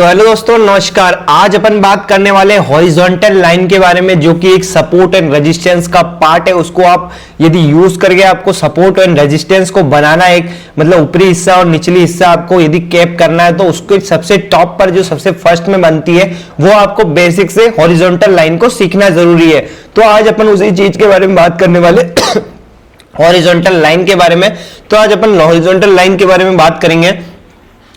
तो हेलो दोस्तों, नमस्कार। आज अपन बात करने वाले हॉरिजॉन्टल लाइन के बारे में, जो कि एक सपोर्ट एंड रेजिस्टेंस का पार्ट है। उसको आप यदि यूज करके आपको सपोर्ट एंड रेजिस्टेंस को बनाना, एक मतलब ऊपरी हिस्सा और निचली हिस्सा आपको यदि कैप करना है, तो उसको सबसे टॉप पर जो सबसे फर्स्ट में बनती है, वो आपको बेसिक से हॉरिजॉन्टल लाइन को सीखना जरूरी है। तो आज अपन उसी चीज के बारे में बात करने वाले हॉरिजॉन्टल लाइन के बारे में। तो आज अपन हॉरिजॉन्टल लाइन के बारे में बात करेंगे।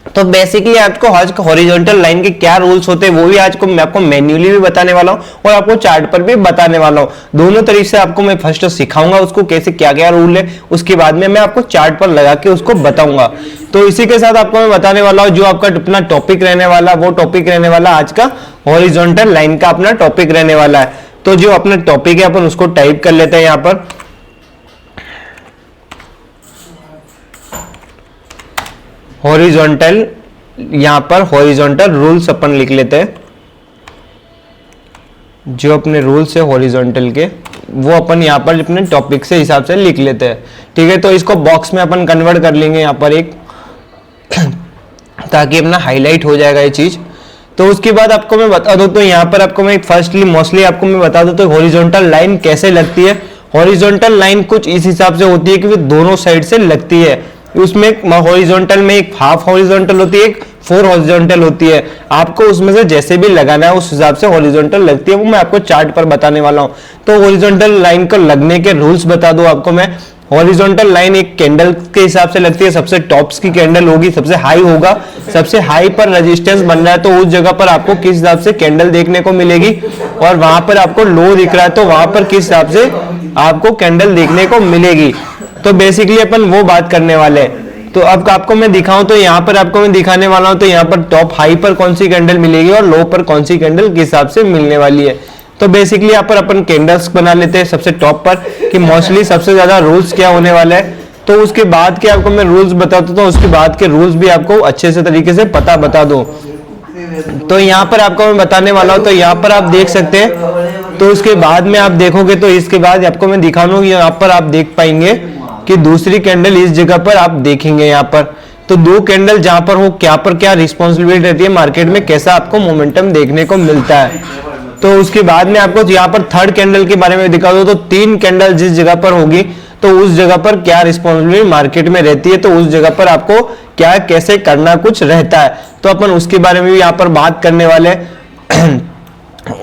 तो बेसिकली आपको हॉरिजॉन्टल लाइन के क्या रूल्स होते हैं वो भी आज को मैं आपको मैन्युअली भी बताने वाला हूं और आपको चार्ट पर भी बताने वाला हूं। दोनों तरीके से आपको मैं फर्स्ट सिखाऊंगा उसको कैसे क्या क्या रूल है, उसके बाद में मैं आपको चार्ट पर लगा के उसको बताऊंगा। तो इसी के साथ आपको मैं बताने वाला हूं जो आपका अपना टॉपिक रहने वाला, वो टॉपिक रहने वाला आज का हॉरिजॉन्टल लाइन का अपना टॉपिक रहने वाला है। तो जो अपना टॉपिक है अपन उसको टाइप कर लेते हैं यहाँ पर। हॉरिजॉन्टल, यहां पर हॉरिजॉन्टल रूल्स अपन लिख लेते हैं। जो अपने रूल्स है हॉरिजॉन्टल के, वो अपन यहां पर अपने टॉपिक से हिसाब से लिख लेते हैं। ठीक है, तो इसको बॉक्स में अपन कन्वर्ट कर लेंगे यहां पर एक ताकि अपना हाईलाइट हो जाएगा ये चीज। तो उसके बाद आपको मैं बता दूं, तो यहां पर आपको मैं फर्स्टली मोस्टली आपको मैं बता दूं तो हॉरिजॉन्टल लाइन कैसे लगती है। हॉरिजॉन्टल लाइन कुछ इस हिसाब से होती है कि वो दोनों साइड से लगती है। उसमें हॉरिजॉन्टल में एक हाफ हॉरिजॉन्टल होती है, एक 4 हॉरिजॉन्टल होती है। आपको उसमें से जैसे भी लगाना है उस हिसाब से हॉरिजॉन्टल लगती है, वो मैं आपको चार्ट पर बताने वाला हूं। तो हॉरिजॉन्टल लाइन को लगने के रूल्स बता दूं आपको मैं। हॉरिजॉन्टल लाइन एक कैंडल के हिसाब से लगती है। सबसे टॉप्स की कैंडल होगी, सबसे हाई होगा, सबसे हाई पर रेजिस्टेंस बन रहा है तो उस जगह पर आपको किस हिसाब से कैंडल देखने को मिलेगी, और वहां पर आपको लो दिख रहा है तो वहां पर किस हिसाब से आपको कैंडल देखने को मिलेगी। तो बेसिकली अपन वो बात करने वाले हैं। तो अब आपको मैं दिखाऊं तो यहाँ पर आपको मैं दिखाने वाला हूं, तो यहाँ पर टॉप हाई पर कौन सी कैंडल मिलेगी और लो पर कौन सी कैंडल किस हिसाब से मिलने वाली है। तो बेसिकली यहाँ पर अपन कैंडल्स बना लेते हैं सबसे टॉप पर कि मोस्टली सबसे ज्यादा रूल्स क्या होने वाला है। तो उसके बाद के आपको मैं रूल्स बताता हूँ, उसके बाद के रूल्स भी आपको अच्छे से तरीके से बता दूं। तो यहाँ पर आपको मैं बताने वाला हूँ, तो यहाँ पर आप देख सकते हैं। तो उसके बाद में आप देखोगे तो इसके बाद आपको मैं दिखा दूं, यहाँ पर आप देख पाएंगे कि दूसरी कैंडल इस जगह पर आप देखेंगे। यहाँ पर तो दो कैंडल जहां पर हो, क्या पर क्या रिस्पॉन्सिबिलिटी रहती है मार्केट में, कैसा आपको मोमेंटम देखने को मिलता है। तो उसके बाद में आपको यहाँ पर थर्ड कैंडल के बारे में दिखा दो, तो 3 कैंडल जिस जगह पर होगी तो उस जगह पर क्या रिस्पॉन्सिबिलिटी मार्केट में रहती है, तो उस जगह पर आपको क्या कैसे करना कुछ रहता है। तो अपन उसके बारे में भी यहाँ पर बात करने वाले हैं।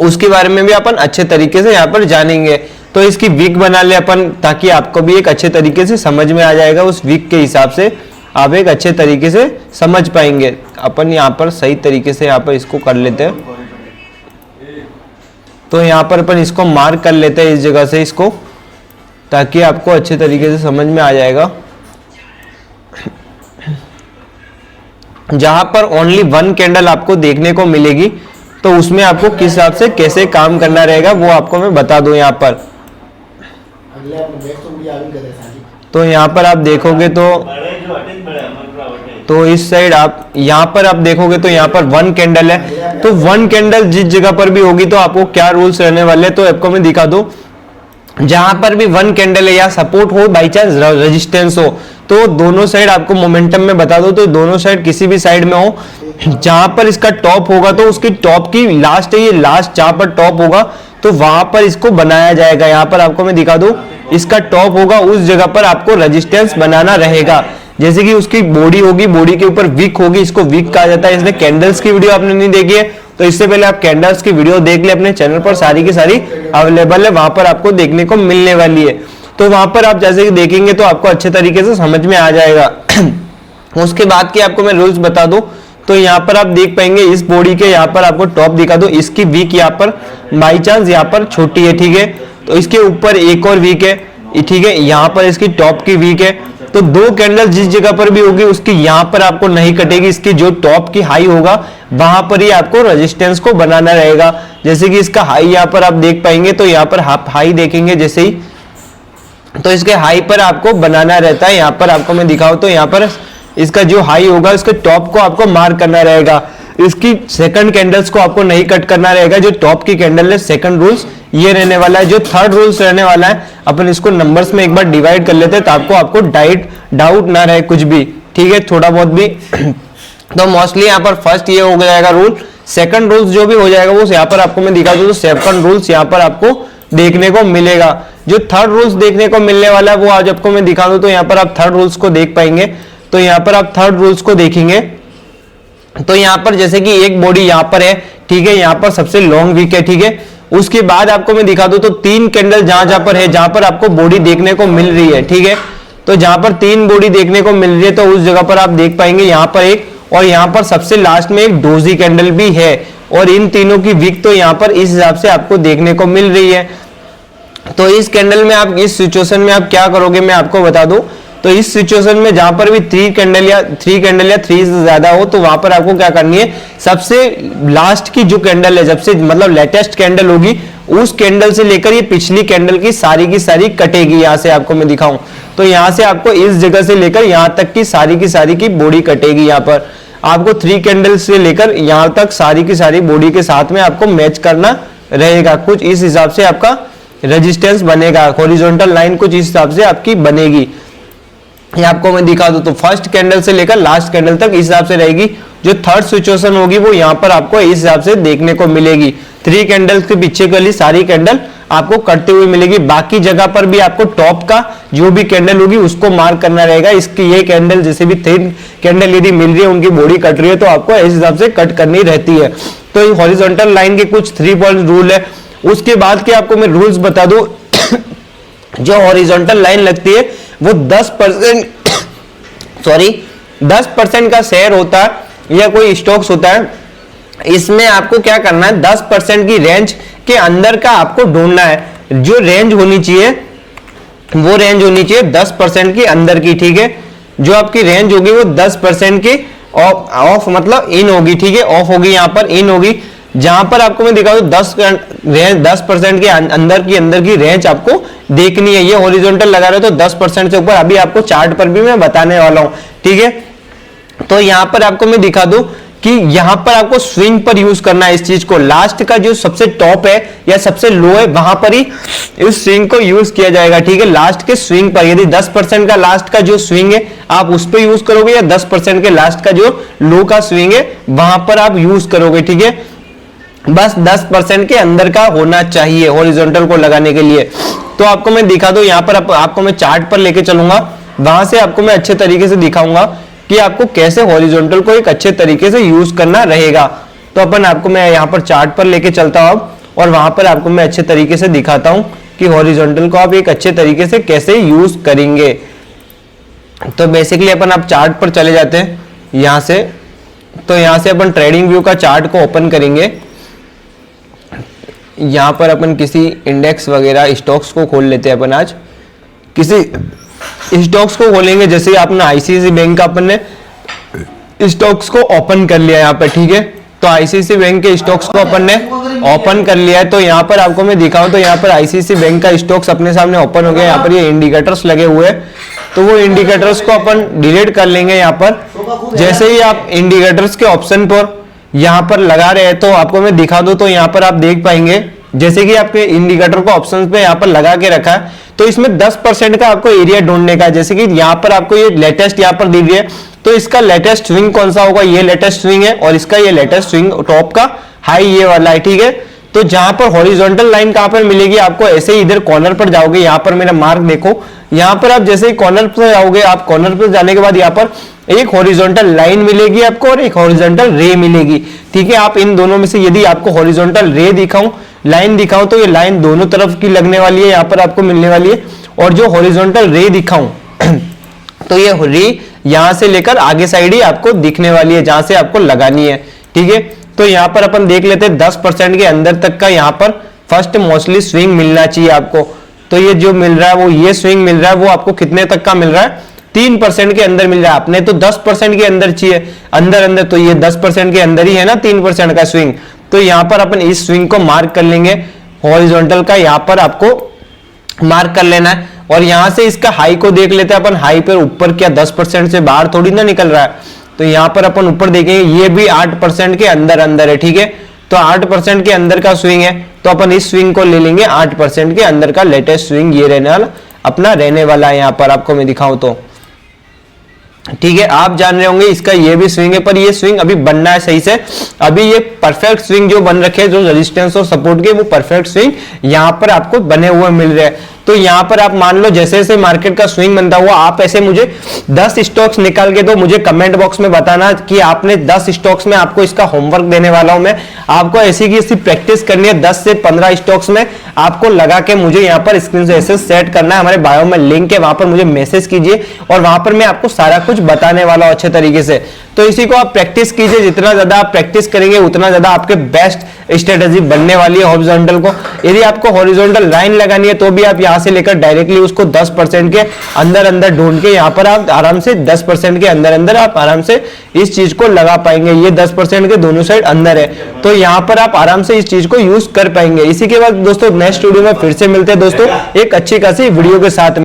उसके बारे में भी अपन अच्छे तरीके से यहाँ पर जानेंगे। तो इसकी वीक बना ले अपन, ताकि आपको भी एक अच्छे तरीके से समझ में आ जाएगा। उस वीक के हिसाब से आप एक अच्छे तरीके से समझ पाएंगे। अपन यहाँ पर सही तरीके से यहाँ पर इसको कर लेते हैं। तो यहाँ पर अपन इसको मार्क कर लेते हैं इस जगह से इसको, ताकि आपको अच्छे तरीके से समझ में आ जाएगा। जहां पर ओनली 1 कैंडल आपको देखने को मिलेगी तो उसमें आपको किस हिसाब से कैसे काम करना रहेगा वो आपको मैं बता दूं यहाँ पर। तो यहाँ पर आप देखोगे तो इस साइड आप यहाँ पर आप देखोगे तो यहाँ पर 1 कैंडल है। तो 1 कैंडल जिस जगह पर भी होगी तो आपको क्या रूल्स रहने वाले हैं, तो आपको मैं दिखा दूं। जहां पर भी 1 कैंडल है या सपोर्ट हो, बाई चांस रेजिस्टेंस हो, तो दोनों साइड आपको मोमेंटम में बता दो, तो दोनों साइड किसी भी साइड में हो, जहां पर इसका टॉप होगा तो उसकी टॉप की लास्ट है, ये लास्ट जहां पर टॉप होगा तो वहां पर इसको बनाया जाएगा। यहाँ पर आपको मैं दिखा दूं, इसका टॉप होगा उस जगह पर आपको रेजिस्टेंस बनाना रहेगा। जैसे कि उसकी बॉडी होगी, बॉडी के ऊपर वीक होगी, इसको वीक कहा जाता है। इसने कैंडल्स की वीडियो आपने नहीं देखी है तो इससे पहले आप कैंडल्स की वीडियो देख ले, अपने चैनल पर सारी की सारी अवेलेबल है, वहां पर आपको देखने को मिलने वाली है। तो वहां पर आप जैसे कि देखेंगे तो आपको अच्छे तरीके से समझ में आ जाएगा। उसके बाद के आपको मैं रूल्स बता दूं, तो यहाँ पर आप देख पाएंगे इस बॉडी के यहाँ पर आपको टॉप दिखा दो, इसकी वीक यहाँ पर बाई चांस यहाँ पर छोटी है, ठीक है। तो इसके ऊपर एक और वीक है, ठीक है। यहाँ पर इसकी टॉप की वीक है। तो 2 कैंडल जिस जगह पर भी होगी उसकी यहाँ पर आपको नहीं कटेगी, इसकी जो टॉप की हाई होगा वहां पर ही आपको रेजिस्टेंस को बनाना रहेगा। जैसे कि इसका हाई यहाँ पर आप देख पाएंगे, तो यहाँ पर हाई देखेंगे जैसे ही, तो इसके हाई पर आपको बनाना रहता है। यहाँ पर आपको मैं दिखाऊं तो यहाँ पर इसका जो हाई होगा इसके टॉप को आपको मार्क करना रहेगा। इसकी सेकंड कैंडल्स को आपको नहीं कट करना रहेगा। जो टॉप की कैंडल है, सेकंड रूल्स ये रहने वाला है। जो थर्ड रूल्स रहने वाला है, अपन इसको नंबर्स में एक बार डिवाइड कर लेते हैं ताकि आपको डाउट ना रहे कुछ भी, ठीक है, थोड़ा बहुत भी तो मोस्टली यहाँ पर फर्स्ट ये हो जाएगा रूल। सेकंड रूल्स जो भी हो जाएगा वो यहाँ पर आपको मैं दिखा दूं, तो सेकंड रूल्स यहाँ पर आपको देखने को मिलेगा। जो थर्ड रूल्स देखने को मिलने वाला है वो आज आपको मैं दिखा दूं, तो यहाँ पर आप थर्ड रूल्स को देख पाएंगे। तो यहाँ पर आप थर्ड रूल्स को देखेंगे तो यहाँ पर जैसे कि एक बॉडी यहाँ पर है, ठीक है, यहाँ पर सबसे लॉन्ग वीक है, ठीक है। उसके बाद आपको मैं दिखा दूं तो तीन कैंडल जहां पर है, जहां पर आपको बॉडी देखने को मिल रही है, ठीक है। तो जहां पर तीन बॉडी देखने को मिल रही है तो उस जगह पर आप देख पाएंगे यहाँ पर एक, और यहाँ पर सबसे लास्ट में एक डोजी कैंडल भी है, और इन तीनों की वीक तो यहाँ पर इस हिसाब से आपको देखने को मिल रही है। तो इस कैंडल में आप, इस सिचुएशन में आप क्या करोगे मैं आपको बता दूं। तो इस सिचुएशन में जहां पर भी थ्री कैंडल या थ्री से ज्यादा हो, तो वहां पर आपको क्या करनी है, सबसे लास्ट की जो कैंडल है, सबसे मतलब लेटेस्ट कैंडल होगी, उस कैंडल से लेकर ये पिछली कैंडल की सारी कटेगी। यहां से आपको मैं दिखाऊं तो यहां से आपको इस जगह से लेकर यहां तक की सारी की बॉडी कटेगी। यहाँ पर आपको थ्री कैंडल से लेकर यहां तक सारी की सारी बॉडी के साथ में आपको मैच करना रहेगा। कुछ इस हिसाब से आपका रेजिस्टेंस बनेगा, हॉरिजॉन्टल लाइन कुछ इस हिसाब से आपकी बनेगी। ये आपको मैं दिखा दूं तो फर्स्ट कैंडल से लेकर लास्ट कैंडल तक इस हिसाब से रहेगी। जो थर्ड सिचुएशन होगी वो यहाँ पर आपको इस हिसाब से देखने को मिलेगी। थ्री कैंडल्स के पीछे वाली सारी कैंडल आपको कटते हुए मिलेगी। बाकी जगह पर भी आपको टॉप का जो भी कैंडल होगी उसको मार्क करना रहेगा। इसकी ये कैंडल जैसे भी थ्री कैंडल यदि मिल रही है, उनकी बॉडी कट रही है, तो आपको इस हिसाब से कट करनी रहती है। तो हॉरिजॉन्टल लाइन के कुछ 3 पॉइंट रूल है। उसके बाद के आपको मैं रूल्स बता दूं जो हॉरिजॉन्टल लाइन लगती है वो 10% का शेयर होता है या कोई स्टॉक्स होता है। इसमें आपको क्या करना है, 10% की रेंज के अंदर का आपको ढूंढना है। जो रेंज होनी चाहिए वो रेंज होनी चाहिए 10% के अंदर की, ठीक है। जो आपकी रेंज होगी वो 10% की ऑफ मतलब इन होगी, ठीक है, ऑफ होगी, यहाँ पर इन होगी। जहां पर आपको मैं दिखा दूं 10% के अंदर की रेंज आपको देखनी है। ये हॉरिजॉन्टल लगा रहे तो 10% से ऊपर, अभी आपको चार्ट पर भी मैं बताने वाला हूं, ठीक है। तो यहां पर आपको मैं दिखा दूं कि यहां पर आपको स्विंग पर यूज करना है इस चीज को। लास्ट का जो सबसे टॉप है या सबसे लो है वहां पर ही इस स्विंग को यूज किया जाएगा, ठीक है। लास्ट के स्विंग पर, यदि 10% का लास्ट का जो स्विंग है आप उस पर यूज करोगे, या 10% के लास्ट का जो लो का स्विंग है वहां पर आप यूज करोगे, ठीक है। बस 10% के अंदर का होना चाहिए हॉरिजॉन्टल को लगाने के लिए। तो आपको मैं दिखा दूं, यहाँ पर आपको मैं चार्ट पर लेके चलूंगा, वहां से आपको मैं अच्छे तरीके से दिखाऊंगा कि आपको कैसे हॉरिजॉन्टल को एक अच्छे तरीके से यूज करना रहेगा। तो आपको मैं यहाँ पर चार्ट पर लेके चलता हूं और वहां पर आपको मैं अच्छे तरीके से दिखाता हूं कि हॉरिजॉन्टल को आप एक अच्छे तरीके से कैसे यूज करेंगे। तो बेसिकली आप चार्ट पर चले जाते हैं यहां से। तो यहां से अपन ट्रेडिंग व्यू का चार्ट को ओपन करेंगे। यहां पर अपन किसी इंडेक्स वगैरह स्टॉक्स को खोल लेते हैं। अपन आज किसी स्टॉक्स को खोलेंगे, जैसे आपने आईसीआईसीआई बैंक का अपन ने स्टॉक्स को ओपन कर लिया यहाँ पर, ठीक है। तो आईसीआईसीआई बैंक के स्टॉक्स को अपन ने ओपन कर लिया है। तो यहाँ पर आपको मैं दिखाऊं तो यहाँ पर आईसीआईसीआई बैंक का स्टॉक्स अपने सामने ओपन हो गया। यहाँ पर ये इंडिकेटर्स लगे हुए हैं, तो वो इंडिकेटर्स को अपन डिलीट कर लेंगे। यहाँ पर जैसे ही आप इंडिकेटर्स के ऑप्शन पर यहाँ पर लगा रहे हैं तो आपको मैं दिखा दूं तो यहाँ पर आप देख पाएंगे जैसे कि आपके इंडिकेटर को ऑप्शंस पे यहाँ पर लगा के रखा है। तो इसमें 10% का आपको एरिया ढूंढने का है। जैसे कि यहाँ पर आपको ये लेटेस्ट यहाँ पर दी हुई है, तो इसका लेटेस्ट स्विंग कौन सा होगा, ये लेटेस्ट स्विंग है, और इसका ये लेटेस्ट स्विंग टॉप का हाई ये वाला है, ठीक है। तो जहां पर हॉरिजॉन्टल लाइन कहां पर मिलेगी आपको, ऐसे ही इधर कॉर्नर पर जाओगे, यहाँ पर मेरा मार्क देखो, यहाँ पर आप जैसे ही कॉर्नर पर जाओगे, आप कॉर्नर पर जाने के बाद यहाँ पर एक हॉरिजॉन्टल लाइन मिलेगी आपको और एक हॉरिजॉन्टल रे मिलेगी, ठीक है। आप इन दोनों में से यदि आपको हॉरिजॉन्टल रे दिखाऊं, लाइन दिखाऊं, तो ये लाइन दोनों तरफ की लगने वाली है, यहाँ पर आपको मिलने वाली है। और जो हॉरिजॉन्टल रे दिखाऊं तो ये रे यहां से लेकर आगे साइड ही आपको दिखने वाली है, जहां से आपको लगानी है, ठीक है। तो यहाँ पर अपन देख लेते हैं 10% के अंदर तक का यहाँ पर फर्स्ट मोस्टली स्विंग मिलना चाहिए आपको। तो ये जो मिल रहा है वो ये स्विंग मिल रहा है, वो आपको कितने तक का मिल रहा है, 3% के अंदर मिल रहा है। आपने तो 10% के अंदर चाहिए, अंदर तो ये 10% के अंदर ही है ना 3% का स्विंग। तो यहाँ पर अपन इस स्विंग को मार्क कर लेंगे, हॉरिजॉन्टल का यहाँ पर आपको मार्क कर लेना है। और यहां से इसका हाई को देख लेते हैं अपन, हाई पर ऊपर क्या 10% से बाहर थोड़ी ना निकल रहा है। तो यहां पर अपन ऊपर देखेंगे, ये भी 8% के अंदर है, ठीक है। तो 8% के अंदर का स्विंग है, तो अपन इस स्विंग को ले लेंगे 8% के अंदर का लेटेस्ट स्विंग ये रहने वाला अपना रहने वाला है। यहां पर आपको मैं दिखाऊं तो ठीक है, आप जान रहे होंगे इसका ये भी स्विंग है, पर ये स्विंग अभी बनना है सही से। अभी ये परफेक्ट स्विंग जो बन रखे हैं, जो रेजिस्टेंस और सपोर्ट के, वो परफेक्ट स्विंग यहाँ पर आपको बने हुए मिल रहे हैं। तो यहाँ पर आप मान लो जैसे जैसे मार्केट का स्विंग बनता हुआ, आप ऐसे मुझे 10 स्टॉक्स निकाल के दो, मुझे कमेंट बॉक्स में बताना कि आपने 10 स्टॉक्स में, आपको इसका होमवर्क देने वाला हूं मैं। आपको ऐसी की ऐसी प्रैक्टिस करनी है, 10 से 15 स्टॉक्स में आपको लगा के मुझे यहाँ पर स्क्रीन से ऐसे सेट करना है। हमारे बायो में लिंक है, वहां पर मुझे मैसेज कीजिए और वहां पर मैं आपको सारा कुछ बताने वाला हूं अच्छे तरीके से। तो इसी को आप प्रैक्टिस कीजिए, जितना ज्यादा आप प्रैक्टिस करेंगे उतना ज्यादा आपके बेस्ट स्ट्रेटजी बनने वाली है हॉरिजॉन्टल को। यदि आपको हॉरिजॉन्टल लाइन लगानी है तो भी आप यहां से लेकर डायरेक्टली उसको 10% के अंदर अंदर ढूंढ के यहाँ पर आप आराम से 10% के अंदर अंदर आप आराम से इस चीज को लगा पाएंगे। ये 10% के दोनों साइड अंदर है, तो यहाँ पर आप आराम से इस चीज को यूज कर पाएंगे। इसी के बाद दोस्तों नेक्स्ट वीडियो में फिर से मिलते हैं दोस्तों एक अच्छी खासी वीडियो के साथ।